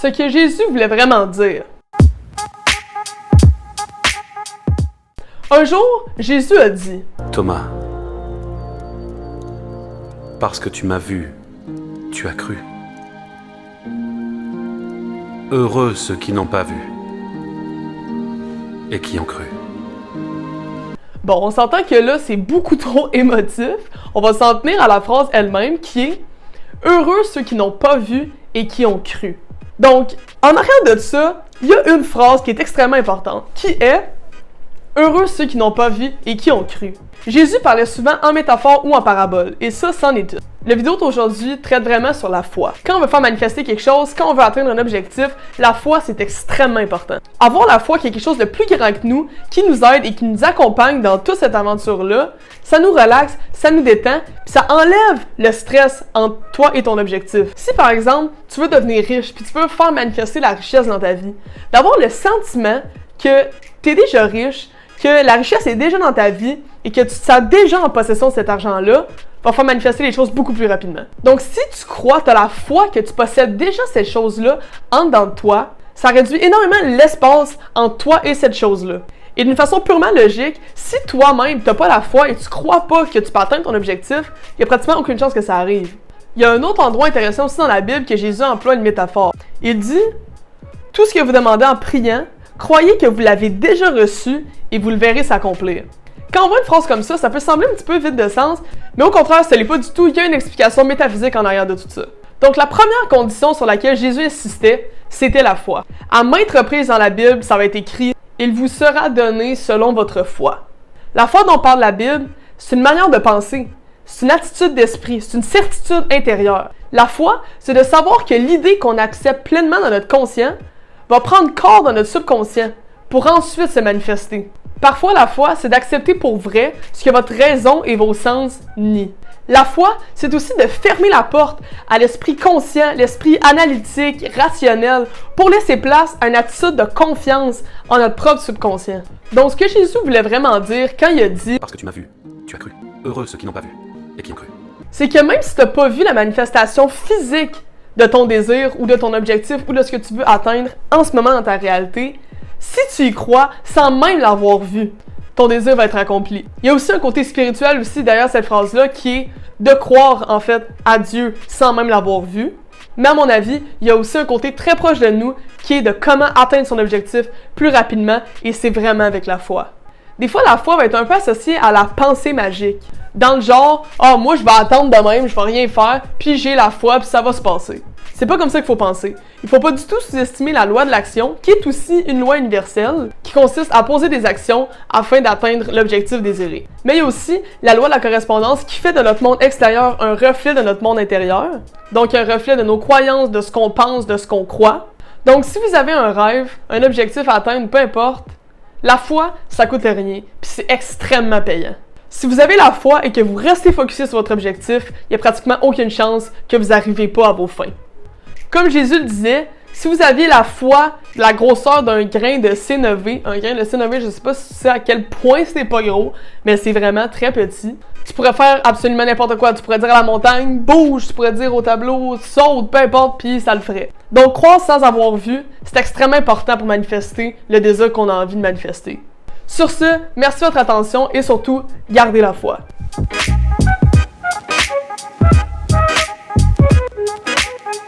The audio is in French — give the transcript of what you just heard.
Ce que Jésus voulait vraiment dire. Un jour, Jésus a dit: Thomas, parce que tu m'as vu, tu as cru. Heureux ceux qui n'ont pas vu et qui ont cru. Bon, on s'entend que là, c'est beaucoup trop émotif. On va s'en tenir à la phrase elle-même qui est « Heureux ceux qui n'ont pas vu et qui ont cru ». Donc, en arrière de ça, il y a une phrase qui est extrêmement importante, qui est « Heureux ceux qui n'ont pas vu et qui ont cru ». Jésus parlait souvent en métaphore ou en parabole, et ça, c'en est une. La vidéo d'aujourd'hui traite vraiment sur la foi. Quand on veut faire manifester quelque chose, quand on veut atteindre un objectif, la foi, c'est extrêmement important. Avoir la foi qui est quelque chose de plus grand que nous, qui nous aide et qui nous accompagne dans toute cette aventure-là, ça nous relaxe, ça nous détend, puis ça enlève le stress entre toi et ton objectif. Si par exemple, tu veux devenir riche, puis tu veux faire manifester la richesse dans ta vie, d'avoir le sentiment que tu es déjà riche, que la richesse est déjà dans ta vie et que tu te sens déjà en possession de cet argent-là, va faire manifester les choses beaucoup plus rapidement. Donc, si tu crois, tu as la foi que tu possèdes déjà cette chose-là en dedans de toi, ça réduit énormément l'espace entre toi et cette chose-là. Et d'une façon purement logique, si toi-même, tu n'as pas la foi et tu crois pas que tu peux atteindre ton objectif, il n'y a pratiquement aucune chance que ça arrive. Il y a un autre endroit intéressant aussi dans la Bible que Jésus emploie une métaphore. Il dit « Tout ce que vous demandez en priant, croyez que vous l'avez déjà reçu et vous le verrez s'accomplir. » Quand on voit une phrase comme ça peut sembler un petit peu vide de sens, mais au contraire, ce n'est pas du tout, il y a une explication métaphysique en arrière de tout ça. Donc la première condition sur laquelle Jésus insistait, c'était la foi. À maintes reprises dans la Bible, ça va être écrit « Il vous sera donné selon votre foi ». La foi dont parle la Bible, c'est une manière de penser, c'est une attitude d'esprit, c'est une certitude intérieure. La foi, c'est de savoir que l'idée qu'on accepte pleinement dans notre conscient va prendre corps dans notre subconscient pour ensuite se manifester. Parfois, la foi, c'est d'accepter pour vrai ce que votre raison et vos sens nient. La foi, c'est aussi de fermer la porte à l'esprit conscient, l'esprit analytique, rationnel, pour laisser place à une attitude de confiance en notre propre subconscient. Donc, ce que Jésus voulait vraiment dire quand il a dit « Parce que tu m'as vu, tu as cru. Heureux ceux qui n'ont pas vu et qui ont cru. » c'est que même si tu n'as pas vu la manifestation physique de ton désir ou de ton objectif ou de ce que tu veux atteindre en ce moment dans ta réalité, si tu y crois sans même l'avoir vu, ton désir va être accompli. Il y a aussi un côté spirituel aussi derrière cette phrase-là qui est de croire en fait à Dieu sans même l'avoir vu. Mais à mon avis, il y a aussi un côté très proche de nous qui est de comment atteindre son objectif plus rapidement et c'est vraiment avec la foi. Des fois, la foi va être un peu associée à la pensée magique. Dans le genre, moi je vais attendre de même, je vais rien faire, puis j'ai la foi, puis ça va se passer. C'est pas comme ça qu'il faut penser. Il faut pas du tout sous-estimer la loi de l'action, qui est aussi une loi universelle, qui consiste à poser des actions afin d'atteindre l'objectif désiré. Mais il y a aussi la loi de la correspondance qui fait de notre monde extérieur un reflet de notre monde intérieur, donc un reflet de nos croyances, de ce qu'on pense, de ce qu'on croit. Donc si vous avez un rêve, un objectif à atteindre, peu importe, la foi, ça coûte rien, puis c'est extrêmement payant. Si vous avez la foi et que vous restez focusé sur votre objectif, il n'y a pratiquement aucune chance que vous n'arrivez pas à vos fins. Comme Jésus le disait, si vous aviez la foi de la grosseur d'un grain de sénévé, un grain de sénévé, je ne sais pas si c'est à quel point c'est pas gros, mais c'est vraiment très petit, tu pourrais faire absolument n'importe quoi. Tu pourrais dire à la montagne, bouge, tu pourrais dire au tableau, saute, peu importe, puis ça le ferait. Donc croire sans avoir vu, c'est extrêmement important pour manifester le désir qu'on a envie de manifester. Sur ce, merci de votre attention et surtout, gardez la foi.